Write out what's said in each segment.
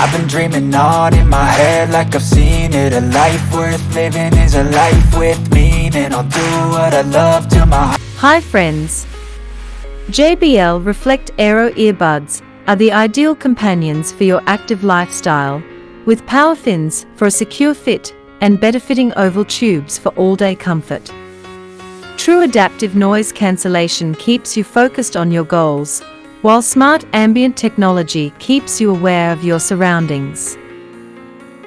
I've been dreaming on in my head like I've seen it. A life worth living is a life with meaning. I'll do what I love till my heart. Hi friends! JBL Reflect Aero Earbuds are the ideal companions for your active lifestyle, with power fins for a secure fit and better fitting oval tubes for all-day comfort. True adaptive noise cancellation keeps you focused on your goals, while smart ambient technology keeps you aware of your surroundings.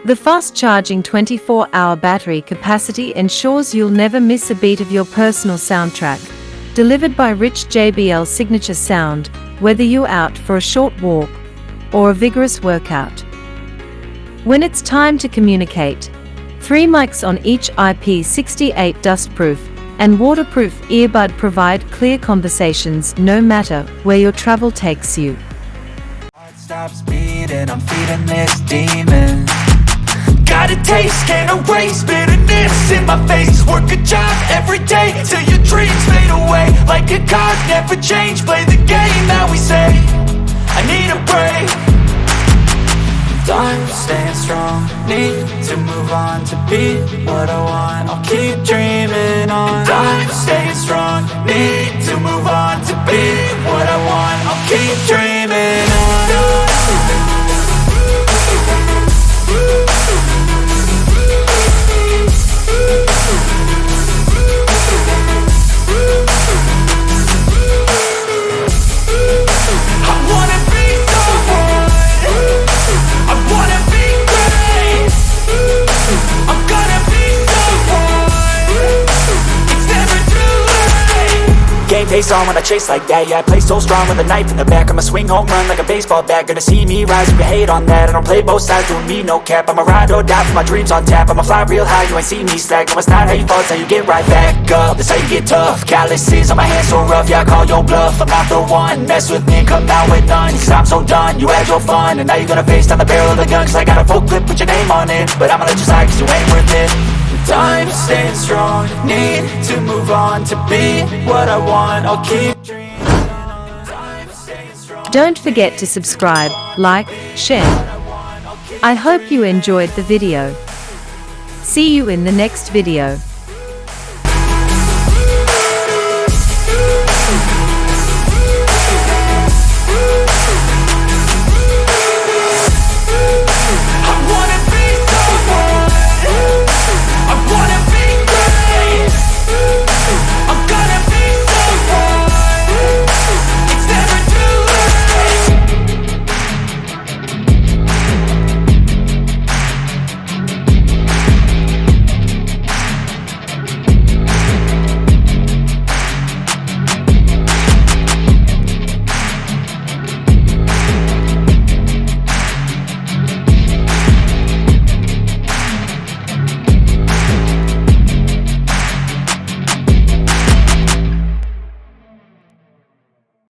The fast-charging 24-hour battery capacity ensures you'll never miss a beat of your personal soundtrack, delivered by rich JBL signature sound, whether you're out for a short walk or a vigorous workout. When it's time to communicate, 3 mics on each IP68 dustproof and waterproof earbud provide clear conversations no matter where your travel takes you. Heart stops beating, I'm feeding this demon. Got a taste, can't erase bitterness in my face. Work a job every day till your dreams fade away. Like a card, never change, play the game that we say. I need a break. I'm staying strong, need to move on to be what I want. I'll keep dreaming on. I'm staying strong, need to move on to be what I want. I'll keep dreaming on. Game face on when I chase like that. Yeah, I play so strong with a knife in the back. I'ma swing home run like a baseball bat. Gonna see me rise if you hate on that. I don't play both sides, doing me no cap. I'ma ride or die for my dreams on tap. I'ma fly real high, you ain't see me slack. No, it's not how you fall, it's how you get right back up. That's how you get tough. Calluses on my hands so rough, yeah, I call your bluff. I'm not the one, mess with me, come out with none. Cause I'm so done, you had your fun. And now you're gonna face down the barrel of the gun. Cause I got a full clip, put your name on it. But I'ma let you slide cause you ain't worth it. I'm staying strong, need to move on to be what I want. I'll keep dreaming on. Don't forget to subscribe, like, share. I hope you enjoyed the video. See you in the next video.